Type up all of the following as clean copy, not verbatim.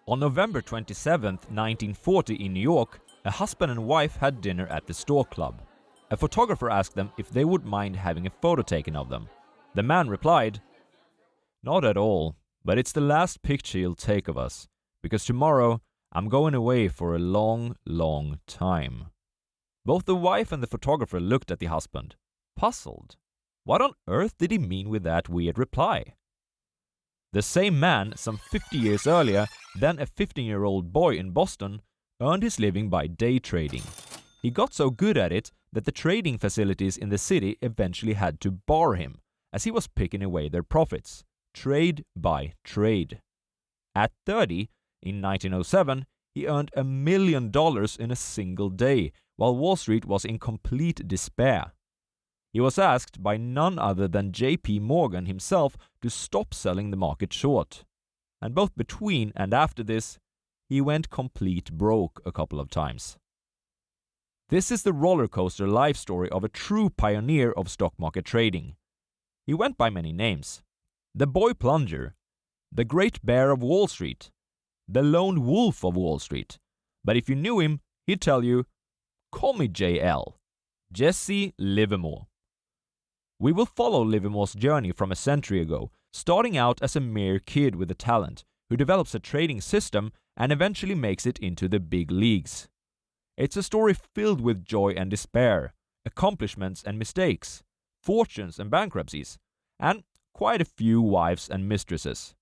On November 27, 1940 in New York, a husband and wife had dinner at the Store Club. A photographer asked them if they would mind having a photo taken of them. The man replied, "Not at all, but it's the last picture you'll take of us, because tomorrow I'm going away for a long, long time." Both the wife and the photographer looked at the husband, puzzled. What on earth did he mean with that weird reply? The same man, some 50 years earlier, then a 15-year-old boy in Boston, earned his living by day trading. He got so good at it that the trading facilities in the city eventually had to bar him, as he was picking away their profits, trade by trade. At 30, in 1907, he earned $1 million in a single day, while Wall Street was in complete despair. He was asked by none other than J.P. Morgan himself to stop selling the market short. And both between and after this, he went complete broke a couple of times. This is the rollercoaster life story of a true pioneer of stock market trading. He went by many names: the Boy Plunger, the Great Bear of Wall Street, the Lone Wolf of Wall Street. But if you knew him, he'd tell you, "Call me JL, Jesse Livermore." We will follow Livermore's journey from a century ago, starting out as a mere kid with a talent, who develops a trading system and eventually makes it into the big leagues. It's a story filled with joy and despair, accomplishments and mistakes, fortunes and bankruptcies, and quite a few wives and mistresses.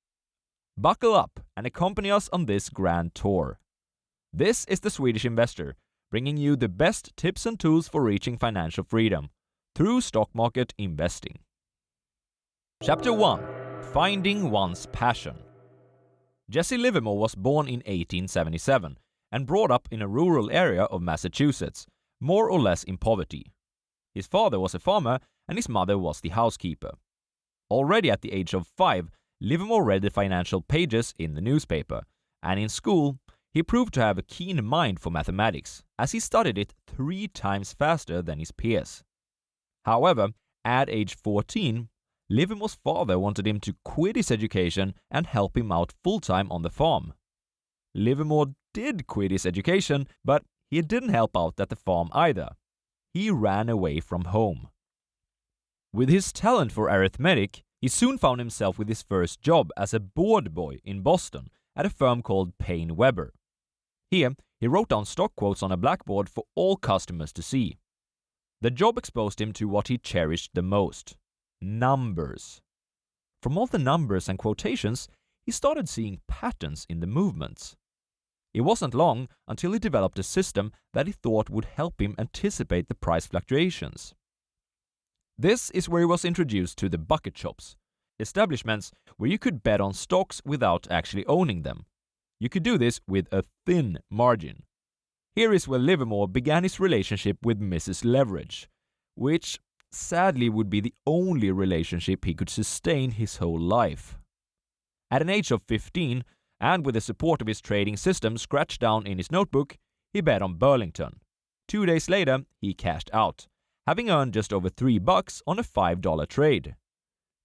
Buckle up and accompany us on this grand tour. This is the Swedish Investor, bringing you the best tips and tools for reaching financial freedom through stock market investing. Chapter 1: Finding One's Passion. Jesse Livermore was born in 1877 and brought up in a rural area of Massachusetts, more or less in poverty. His father was a farmer and his mother was the housekeeper. Already at the age of 5, Livermore read the financial pages in the newspaper, and in school, he proved to have a keen mind for mathematics, as he studied it 3 times faster than his peers. However, at age 14, Livermore's father wanted him to quit his education and help him out full-time on the farm. Livermore did quit his education, but he didn't help out at the farm either. He ran away from home. With his talent for arithmetic, he soon found himself with his first job as a board boy in Boston at a firm called Payne Weber. Here, he wrote down stock quotes on a blackboard for all customers to see. The job exposed him to what he cherished the most: numbers. From all the numbers and quotations, he started seeing patterns in the movements. It wasn't long until he developed a system that he thought would help him anticipate the price fluctuations. This is where he was introduced to the bucket shops, establishments where you could bet on stocks without actually owning them. You could do this with a thin margin. Here is where Livermore began his relationship with Mrs. Leverage, which sadly would be the only relationship he could sustain his whole life. At an age of 15, and with the support of his trading system scratched down in his notebook, he bet on Burlington. 2 days later, he cashed out, having earned just over $3 on a $5 trade.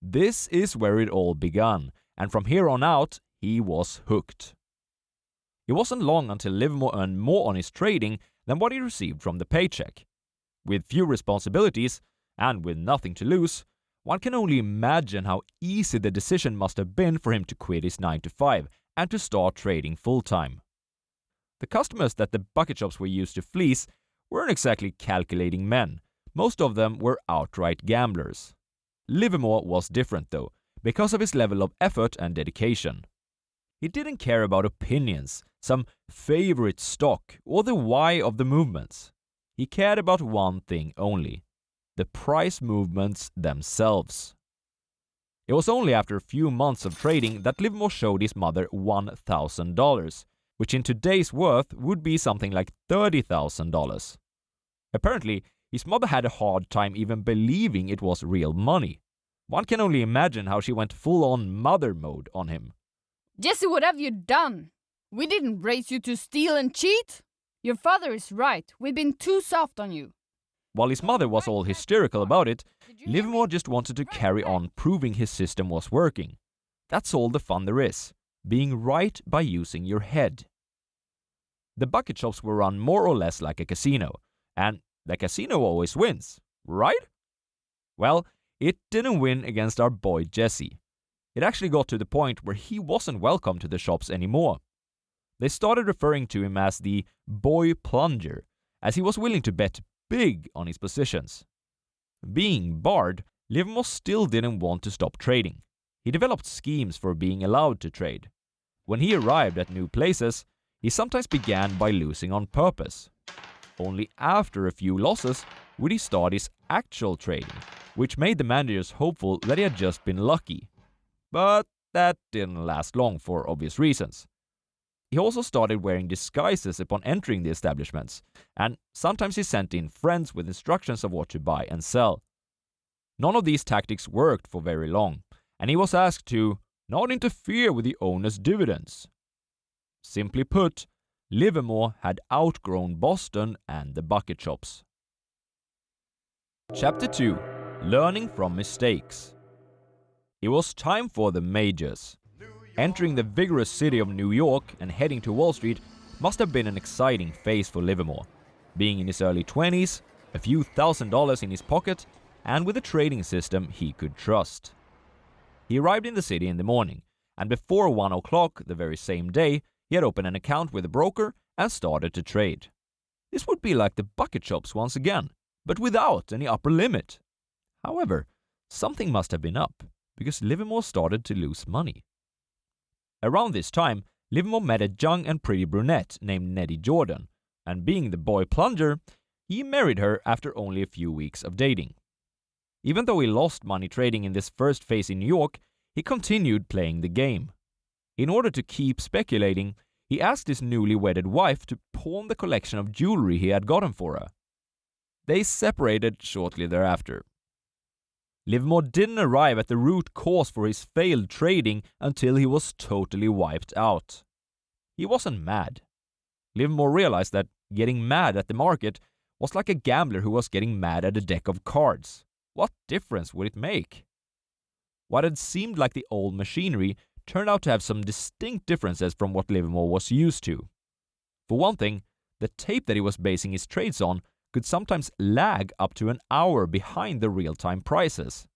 This is where it all began, and from here on out, he was hooked. It wasn't long until Livermore earned more on his trading than what he received from the paycheck. With few responsibilities, and with nothing to lose, one can only imagine how easy the decision must have been for him to quit his 9-to-5 and to start trading full-time. The customers that the bucket shops were used to fleece weren't exactly calculating men. Most of them were outright gamblers. Livermore was different though, because of his level of effort and dedication. He didn't care about opinions, some favorite stock, or the why of the movements. He cared about one thing only: the price movements themselves. It was only after a few months of trading that Livermore showed his mother $1,000, which in today's worth would be something like $30,000. Apparently, his mother had a hard time even believing it was real money. One can only imagine how she went full-on mother mode on him. "Jesse, what have you done? We didn't raise you to steal and cheat. Your father is right. We've been too soft on you." While his mother was all hysterical about it, Livermore just wanted to carry on proving his system was working. That's all the fun there is. being right by using your head. The bucket shops were run more or less like a casino, and the casino always wins, right? Well, it didn't win against our boy Jesse. It actually got to the point where he wasn't welcome to the shops anymore. They started referring to him as the boy plunger, as he was willing to bet big on his positions. Being barred, Livermore still didn't want to stop trading. He developed schemes for being allowed to trade. When he arrived at new places, he sometimes began by losing on purpose. Only after a few losses would he start his actual trading, which made the managers hopeful that he had just been lucky. But that didn't last long for obvious reasons. He also started wearing disguises upon entering the establishments, and sometimes he sent in friends with instructions of what to buy and sell. None of these tactics worked for very long, and he was asked to not interfere with the owner's dividends. Simply put, Livermore had outgrown Boston and the bucket shops. Chapter 2. Learning from mistakes. It was time for the majors. Entering the vigorous city of New York and heading to Wall Street must have been an exciting phase for Livermore. Being in his early 20s, a few $1,000s in his pocket, and with a trading system he could trust. He arrived in the city in the morning, and before 1 o'clock the very same day, he had opened an account with a broker and started to trade. This would be like the bucket shops once again, but without any upper limit. However, something must have been up, because Livermore started to lose money. Around this time, Livermore met a young and pretty brunette named Nettie Jordan, and being the boy plunger, he married her after only a few weeks of dating. Even though he lost money trading in this first phase in New York, he continued playing the game. In order to keep speculating, he asked his newly wedded wife to pawn the collection of jewelry he had gotten for her. They separated shortly thereafter. Livermore didn't arrive at the root cause for his failed trading until he was totally wiped out. He wasn't mad. Livermore realized that getting mad at the market was like a gambler who was getting mad at a deck of cards. What difference would it make? What had seemed like the old machinery turned out to have some distinct differences from what Livermore was used to. For one thing, the tape that he was basing his trades on could sometimes lag up to an hour behind the real-time prices.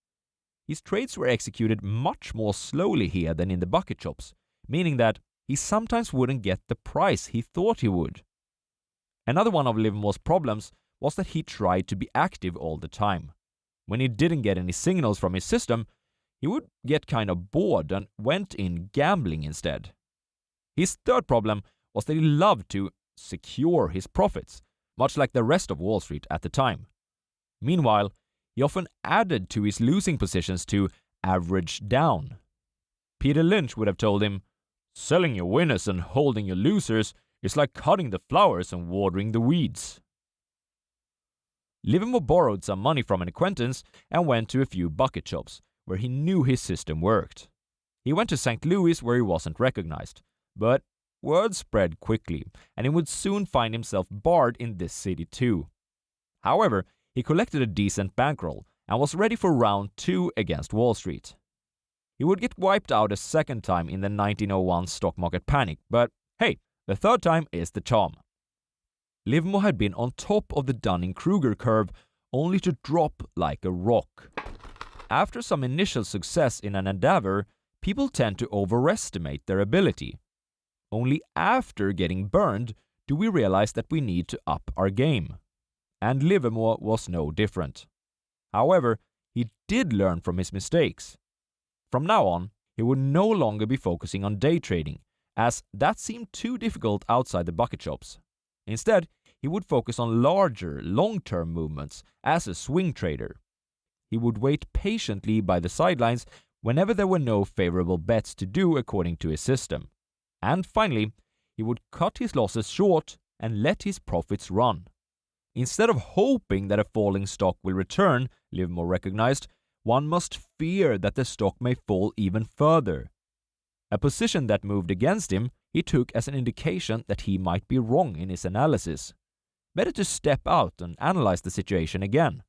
His trades were executed much more slowly here than in the bucket shops, meaning that he sometimes wouldn't get the price he thought he would. Another one of Livermore's problems was that he tried to be active all the time. When he didn't get any signals from his system, he would get kind of bored and went in gambling instead. His third problem was that he loved to secure his profits, much like the rest of Wall Street at the time. Meanwhile, he often added to his losing positions to average down. Peter Lynch would have told him, "Selling your winners and holding your losers is like cutting the flowers and watering the weeds." Livermore borrowed some money from an acquaintance and went to a few bucket shops, where he knew his system worked. He went to St. Louis where he wasn't recognized, but word spread quickly, and he would soon find himself barred in this city too. However, he collected a decent bankroll and was ready for round 2 against Wall Street. He would get wiped out a second time in the 1901 stock market panic, but hey, the third time is the charm. Livermore had been on top of the Dunning-Kruger curve only to drop like a rock. After some initial success in an endeavor, people tend to overestimate their ability. Only after getting burned do we realize that we need to up our game. And Livermore was no different. However, he did learn from his mistakes. From now on, he would no longer be focusing on day trading, as that seemed too difficult outside the bucket shops. Instead, he would focus on larger, long-term movements as a swing trader. He would wait patiently by the sidelines whenever there were no favorable bets to do according to his system. And finally, he would cut his losses short and let his profits run. Instead of hoping that a falling stock will return, Livermore recognized, one must fear that the stock may fall even further. A position that moved against him, he took as an indication that he might be wrong in his analysis. Better to step out and analyze the situation again.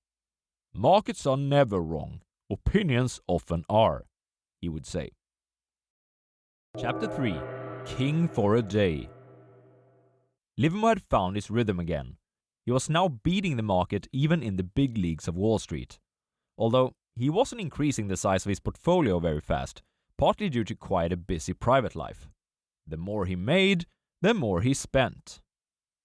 "Markets are never wrong. Opinions often are," he would say. Chapter 3. King for a Day. Livermore had found his rhythm again. He was now beating the market even in the big leagues of Wall Street. Although he wasn't increasing the size of his portfolio very fast, partly due to quite a busy private life. The more he made, the more he spent.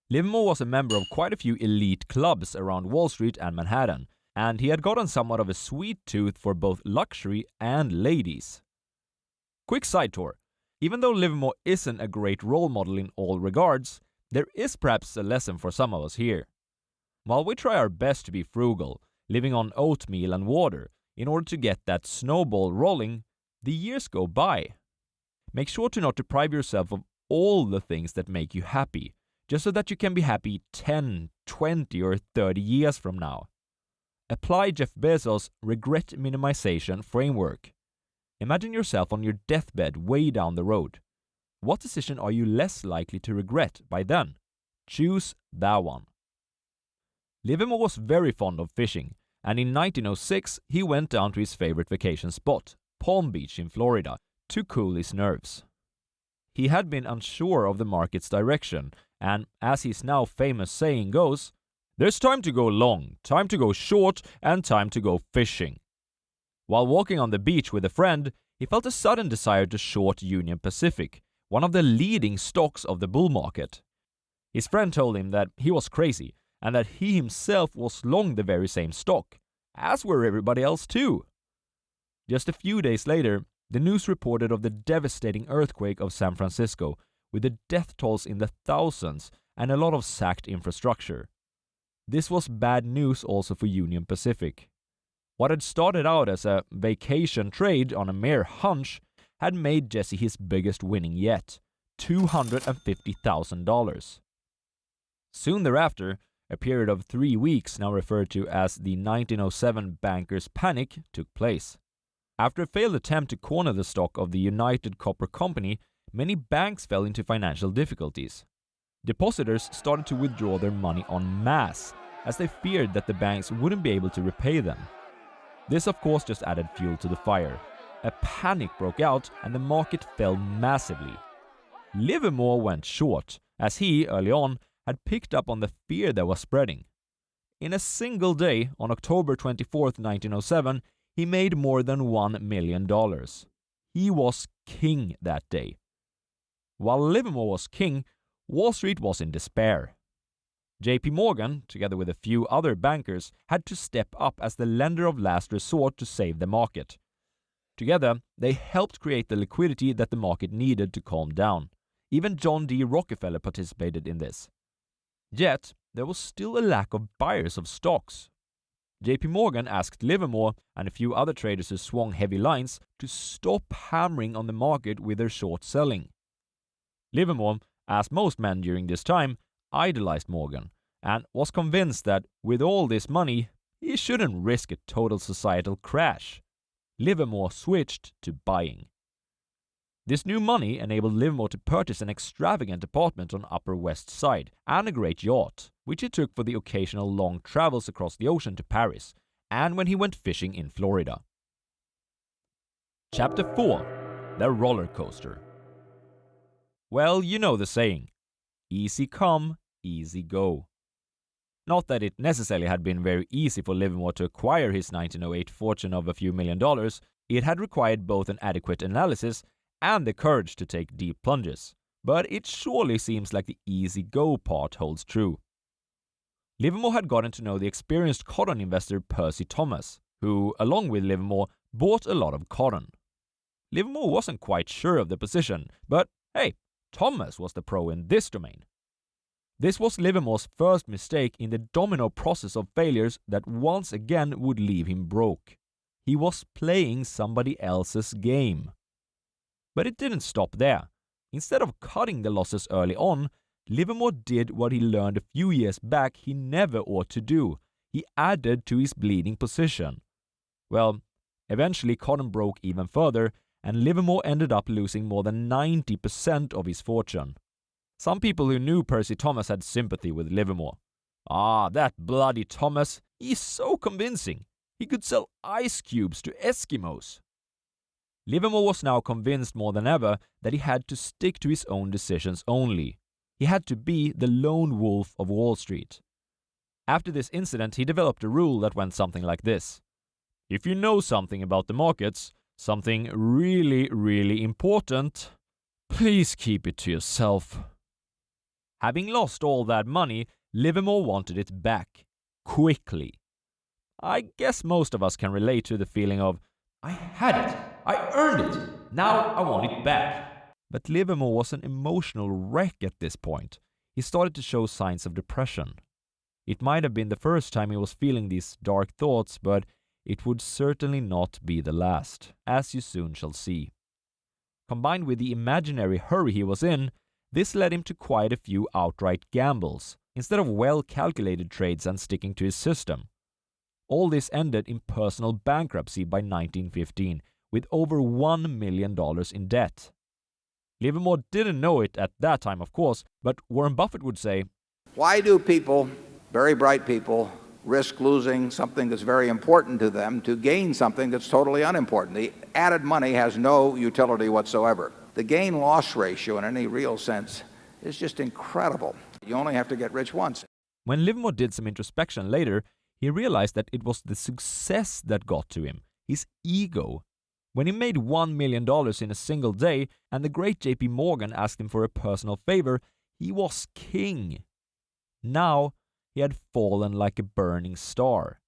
Livermore was a member of quite a few elite clubs around Wall Street and Manhattan, and he had gotten somewhat of a sweet tooth for both luxury and ladies. Quick side tour. Even though Livermore isn't a great role model in all regards, there is perhaps a lesson for some of us here. While we try our best to be frugal, living on oatmeal and water, in order to get that snowball rolling, the years go by. Make sure to not deprive yourself of all the things that make you happy, just so that you can be happy 10, 20 or 30 years from now. Apply Jeff Bezos' regret minimization framework. Imagine yourself on your deathbed way down the road. What decision are you less likely to regret by then? Choose that one. Livermore was very fond of fishing, and in 1906 he went down to his favorite vacation spot, Palm Beach in Florida, to cool his nerves. He had been unsure of the market's direction, and as his now famous saying goes, "There's time to go long, time to go short, and time to go fishing." While walking on the beach with a friend, he felt a sudden desire to short Union Pacific, one of the leading stocks of the bull market. His friend told him that he was crazy, and that he himself was long the very same stock, as were everybody else too. Just a few days later, the news reported of the devastating earthquake of San Francisco, with the death tolls in the thousands and a lot of sacked infrastructure. This was bad news also for Union Pacific. What had started out as a vacation trade on a mere hunch had made Jesse his biggest winning yet, $250,000. Soon thereafter, a period of 3 weeks, now referred to as the 1907 bankers' panic, took place. After a failed attempt to corner the stock of the United Copper Company, many banks fell into financial difficulties. Depositors started to withdraw their money en masse, as they feared that the banks wouldn't be able to repay them. This of course just added fuel to the fire. A panic broke out and the market fell massively. Livermore went short, as he, early on, had picked up on the fear that was spreading. In a single day, on October 24, 1907, he made more than $1 million. He was king that day. While Livermore was king, Wall Street was in despair. JP Morgan, together with a few other bankers, had to step up as the lender of last resort to save the market. Together, they helped create the liquidity that the market needed to calm down. Even John D. Rockefeller participated in this. Yet, there was still a lack of buyers of stocks. JP Morgan asked Livermore and a few other traders who swung heavy lines to stop hammering on the market with their short selling. Livermore, as most men during this time, idolized Morgan and was convinced that with all this money, he shouldn't risk a total societal crash. Livermore switched to buying. This new money enabled Livermore to purchase an extravagant apartment on Upper West Side and a great yacht, which he took for the occasional long travels across the ocean to Paris, and when he went fishing in Florida. Chapter 4. The Roller Coaster. Well, you know the saying, easy come, easy go. Not that it necessarily had been very easy for Livermore to acquire his 1908 fortune of a few $1,000,000, it had required both an adequate analysis and the courage to take deep plunges, but it surely seems like the easy go part holds true. Livermore had gotten to know the experienced cotton investor Percy Thomas, who, along with Livermore, bought a lot of cotton. Livermore wasn't quite sure of the position, but hey, Thomas was the pro in this domain. This was Livermore's first mistake in the domino process of failures that once again would leave him broke. He was playing somebody else's game. But it didn't stop there. Instead of cutting the losses early on, Livermore did what he learned a few years back he never ought to do. He added to his bleeding position. Well, eventually cotton broke even further, and Livermore ended up losing more than 90% of his fortune. Some people who knew Percy Thomas had sympathy with Livermore. Ah, that bloody Thomas, he's so convincing. He could sell ice cubes to Eskimos. Livermore was now convinced more than ever that he had to stick to his own decisions only. He had to be the lone wolf of Wall Street. After this incident, he developed a rule that went something like this. If you know something about the markets, something really, really important, please keep it to yourself. Having lost all that money, Livermore wanted it back. Quickly. I guess most of us can relate to the feeling of, I had it, I earned it, now I want it back. But Livermore was an emotional wreck at this point. He started to show signs of depression. It might have been the first time he was feeling these dark thoughts, but it would certainly not be the last, as you soon shall see. Combined with the imaginary hurry he was in, this led him to quite a few outright gambles, instead of well-calculated trades and sticking to his system. All this ended in personal bankruptcy by 1915, with over $1 million in debt. Livermore didn't know it at that time, of course, but Warren Buffett would say, why do people, very bright people, risk losing something that's very important to them to gain something that's totally unimportant? The added money has no utility whatsoever. The gain-loss ratio in any real sense is just incredible. You only have to get rich once. When Livermore did some introspection later, he realized that it was the success that got to him, his ego. When he made $1 million in a single day and the great JP Morgan asked him for a personal favor, he was king. Now, he had fallen like a burning star.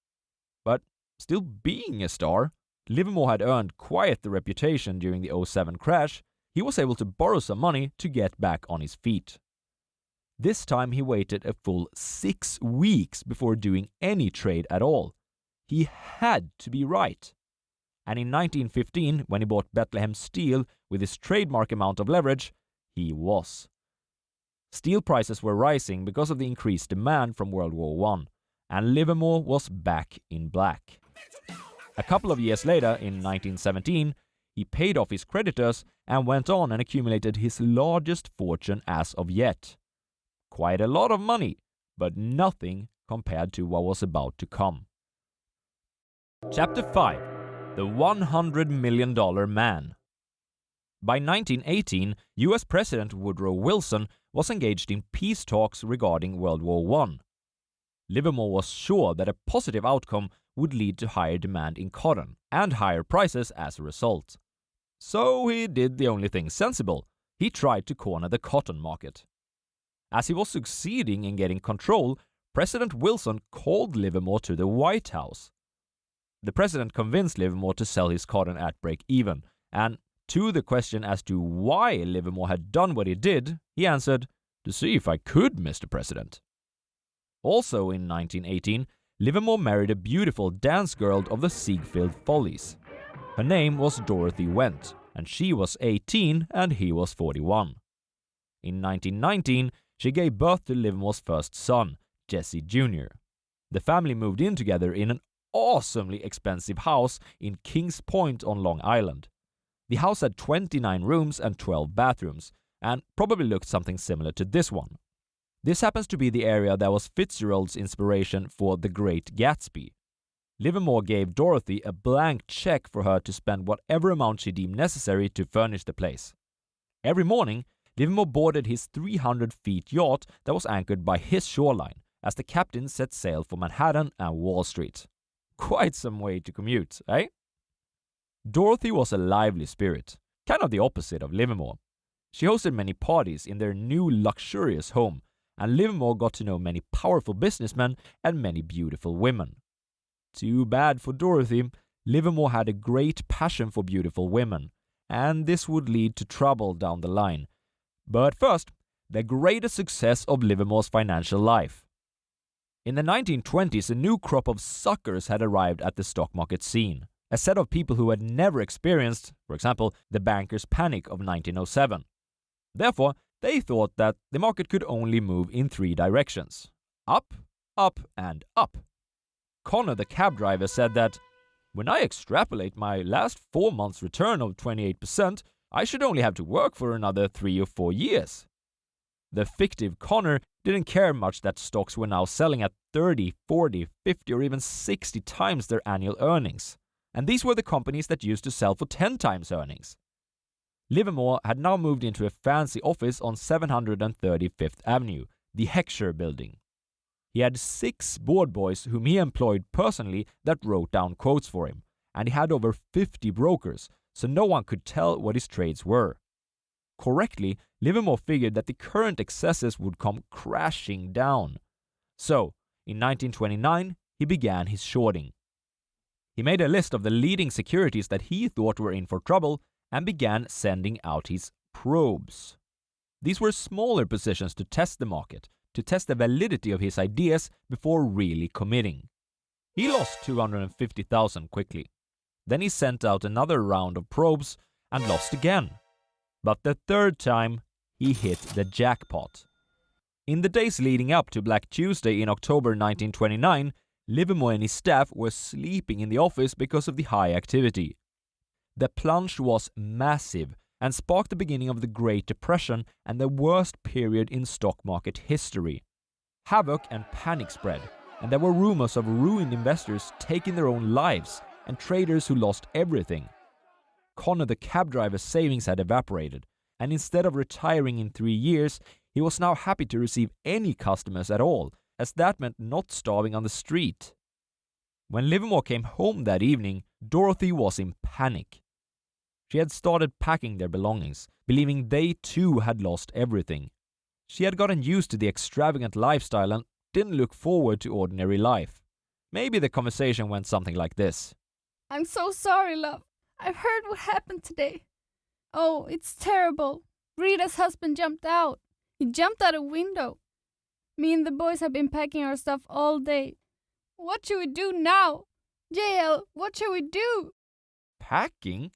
But still being a star, Livermore had earned quite the reputation during the 2007 crash. He was able to borrow some money to get back on his feet. This time he waited a full 6 weeks before doing any trade at all. He had to be right. And in 1915, when he bought Bethlehem Steel with his trademark amount of leverage, he was. Steel prices were rising because of the increased demand from World War I, and Livermore was back in black. A couple of years later, in 1917, he paid off his creditors and went on and accumulated his largest fortune as of yet. Quite a lot of money, but nothing compared to what was about to come. Chapter 5. The $100 Million Man. By 1918, US President Woodrow Wilson was engaged in peace talks regarding World War I. Livermore was sure that a positive outcome would lead to higher demand in cotton and higher prices as a result. So he did the only thing sensible. He tried to corner the cotton market. As he was succeeding in getting control, President Wilson called Livermore to the White House. The president convinced Livermore to sell his cotton at break-even, and to the question as to why Livermore had done what he did, he answered, "To see if I could, Mr. President." Also in 1918, Livermore married a beautiful dance girl of the Ziegfeld Follies. Her name was Dorothy Went, and she was 18 and he was 41. In 1919, she gave birth to Livermore's first son, Jesse Jr. The family moved in together in an awesomely expensive house in Kings Point on Long Island. The house had 29 rooms and 12 bathrooms, and probably looked something similar to this one. This happens to be the area that was Fitzgerald's inspiration for The Great Gatsby. Livermore gave Dorothy a blank check for her to spend whatever amount she deemed necessary to furnish the place. Every morning, Livermore boarded his 300-foot yacht that was anchored by his shoreline as the captain set sail for Manhattan and Wall Street. Quite some way to commute, eh? Dorothy was a lively spirit, kind of the opposite of Livermore. She hosted many parties in their new luxurious home, and Livermore got to know many powerful businessmen and many beautiful women. Too bad for Dorothy, Livermore had a great passion for beautiful women, and this would lead to trouble down the line. But first, the greatest success of Livermore's financial life. In the 1920s, a new crop of suckers had arrived at the stock market scene. A set of people who had never experienced, for example, the bankers' panic of 1907. Therefore, they thought that the market could only move in 3 directions: up, up, and up. Connor, the cab driver, said that, "When I extrapolate my last 4 months' return of 28%, I should only have to work for another 3 or 4 years." The fictive Connor didn't care much that stocks were now selling at 30, 40, 50, or even 60 times their annual earnings. and these were the companies that used to sell for 10 times earnings. Livermore had now moved into a fancy office on 735th Avenue, the Heckscher building. He had 6 board boys whom he employed personally that wrote down quotes for him, and he had over 50 brokers, so no one could tell what his trades were. Correctly, Livermore figured that the current excesses would come crashing down. So, in 1929, he began his shorting. He made a list of the leading securities that he thought were in for trouble and began sending out his probes. These were smaller positions to test the market, to test the validity of his ideas before really committing. He lost $250,000 quickly. Then he sent out another round of probes and lost again. But the third time, he hit the jackpot. In the days leading up to Black Tuesday in October 1929, Livermore and his staff were sleeping in the office because of the high activity. The plunge was massive and sparked the beginning of the Great Depression and the worst period in stock market history. Havoc and panic spread, and there were rumors of ruined investors taking their own lives and traders who lost everything. Connor the cab driver's savings had evaporated, and instead of retiring in 3 years, he was now happy to receive any customers at all, as that meant not starving on the street. When Livermore came home that evening, Dorothy was in panic. She had started packing their belongings, believing they too had lost everything. She had gotten used to the extravagant lifestyle and didn't look forward to ordinary life. Maybe the conversation went something like this. I'm so sorry, love. I've heard what happened today. Oh, it's terrible. Rita's husband jumped out. He jumped out a window. Me and the boys have been packing our stuff all day. What should we do now? JL, what shall we do? Packing?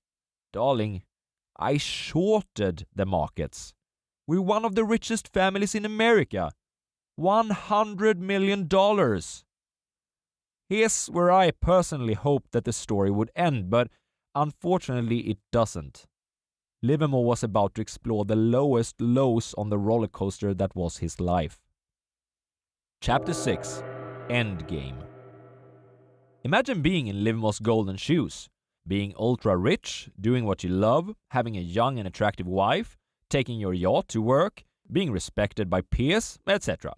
Darling, I shorted the markets. We're one of the richest families in America. $100 million. Here's where I personally hoped that the story would end, but unfortunately it doesn't. Livermore was about to explore the lowest lows on the roller coaster that was his life. Chapter 6. Endgame. Imagine being in Livermore's golden shoes. Being ultra rich, doing what you love, having a young and attractive wife, taking your yacht to work, being respected by peers, etc.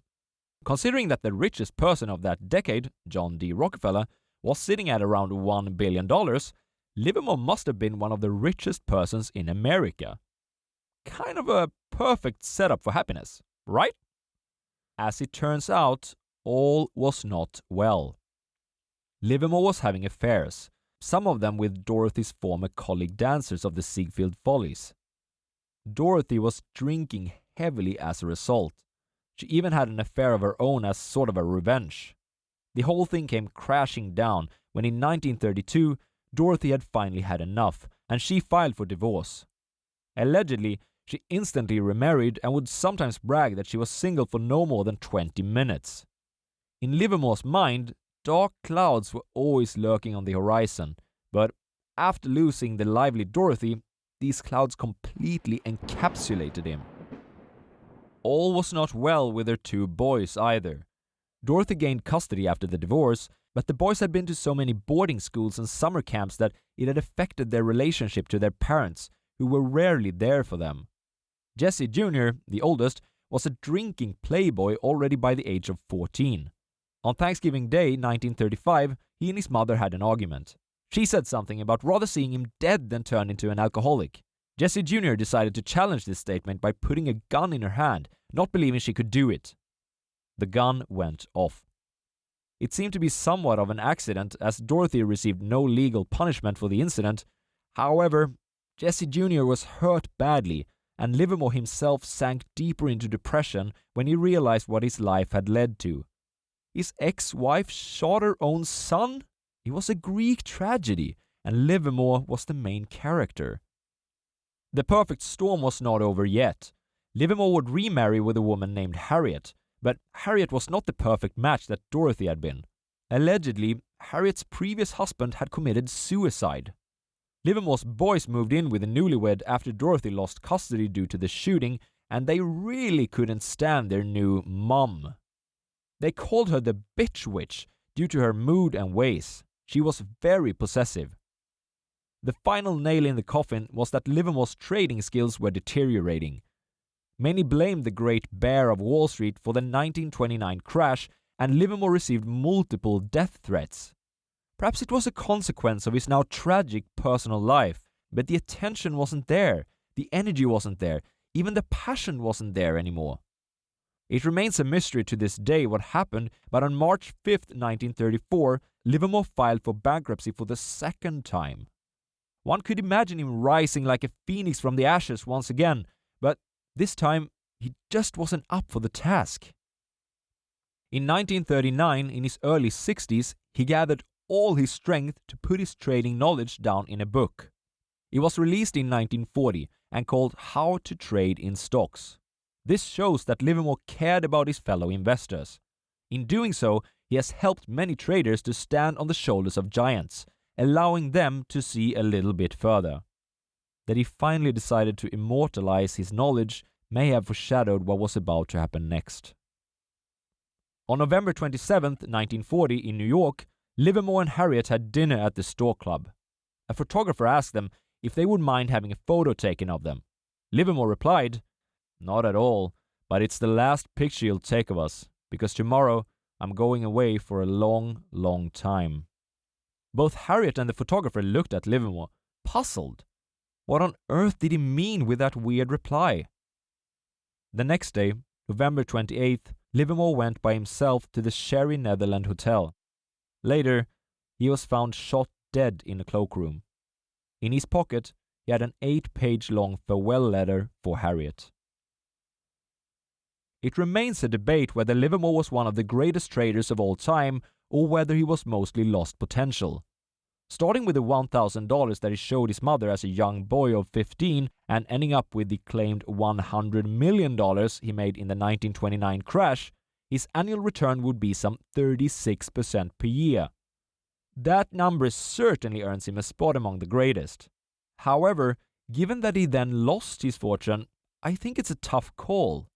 Considering that the richest person of that decade, John D. Rockefeller, was sitting at around $1 billion, Livermore must have been one of the richest persons in America. Kind of a perfect setup for happiness, right? As it turns out, all was not well. Livermore was having affairs, some of them with Dorothy's former colleague dancers of the Ziegfeld Follies. Dorothy was drinking heavily as a result. She even had an affair of her own as sort of a revenge. The whole thing came crashing down when in 1932, Dorothy had finally had enough, and she filed for divorce. Allegedly, she instantly remarried and would sometimes brag that she was single for no more than 20 minutes. In Livermore's mind, dark clouds were always lurking on the horizon, but after losing the lively Dorothy, these clouds completely encapsulated him. All was not well with their 2 boys either. Dorothy gained custody after the divorce, but the boys had been to so many boarding schools and summer camps that it had affected their relationship to their parents, who were rarely there for them. Jesse Jr., the oldest, was a drinking playboy already by the age of 14. On Thanksgiving Day 1935, he and his mother had an argument. She said something about rather seeing him dead than turn into an alcoholic. Jesse Jr. decided to challenge this statement by putting a gun in her hand, not believing she could do it. The gun went off. It seemed to be somewhat of an accident, as Dorothy received no legal punishment for the incident. However, Jesse Jr. was hurt badly, and Livermore himself sank deeper into depression when he realized what his life had led to. His ex-wife shot her own son? It was a Greek tragedy, and Livermore was the main character. The perfect storm was not over yet. Livermore would remarry with a woman named Harriet, but Harriet was not the perfect match that Dorothy had been. Allegedly, Harriet's previous husband had committed suicide. Livermore's boys moved in with the newlywed after Dorothy lost custody due to the shooting, and they really couldn't stand their new mom. They called her the bitch witch due to her mood and ways. She was very possessive. The final nail in the coffin was that Livermore's trading skills were deteriorating. Many blamed the Great Bear of Wall Street for the 1929 crash, and Livermore received multiple death threats. Perhaps it was a consequence of his now tragic personal life, but the attention wasn't there, the energy wasn't there, even the passion wasn't there anymore. It remains a mystery to this day what happened, but on March 5th, 1934, Livermore filed for bankruptcy for the second time. One could imagine him rising like a phoenix from the ashes once again, but this time he just wasn't up for the task. In 1939, in his early 60s, he gathered all his strength to put his trading knowledge down in a book. It was released in 1940 and called How to Trade in Stocks. This shows that Livermore cared about his fellow investors. In doing so, he has helped many traders to stand on the shoulders of giants, allowing them to see a little bit further. That he finally decided to immortalize his knowledge may have foreshadowed what was about to happen next. On November 27, 1940, in New York, Livermore and Harriet had dinner at the Store Club. A photographer asked them if they would mind having a photo taken of them. Livermore replied, "Not at all, but it's the last picture you'll take of us, because tomorrow I'm going away for a long, long time." Both Harriet and the photographer looked at Livermore, puzzled. What on earth did he mean with that weird reply? The next day, November 28th, Livermore went by himself to the Sherry Netherland Hotel. Later, he was found shot dead in a cloakroom. In his pocket, he had an 8-page-long farewell letter for Harriet. It remains a debate whether Livermore was one of the greatest traders of all time or whether he was mostly lost potential. Starting with the $1,000 that he showed his mother as a young boy of 15 and ending up with the claimed $100 million he made in the 1929 crash, his annual return would be some 36% per year. That number certainly earns him a spot among the greatest. However, given that he then lost his fortune, I think it's a tough call.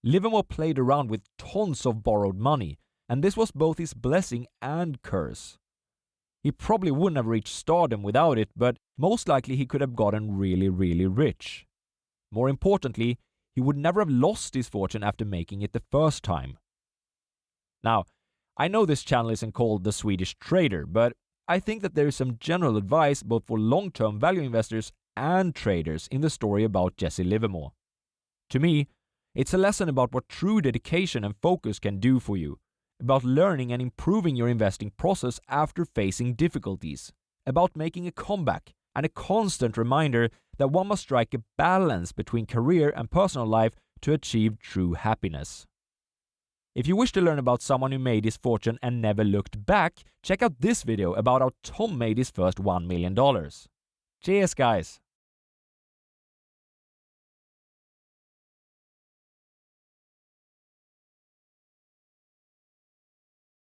Livermore played around with tons of borrowed money, and this was both his blessing and curse. He probably wouldn't have reached stardom without it, but most likely he could have gotten really, really rich. More importantly, he would never have lost his fortune after making it the first time. Now, I know this channel isn't called The Swedish Trader, but I think that there is some general advice both for long-term value investors and traders in the story about Jesse Livermore. To me, it's a lesson about what true dedication and focus can do for you, about learning and improving your investing process after facing difficulties, about making a comeback, and a constant reminder that one must strike a balance between career and personal life to achieve true happiness. If you wish to learn about someone who made his fortune and never looked back, check out this video about how Tom made his first $1 million. Cheers, guys!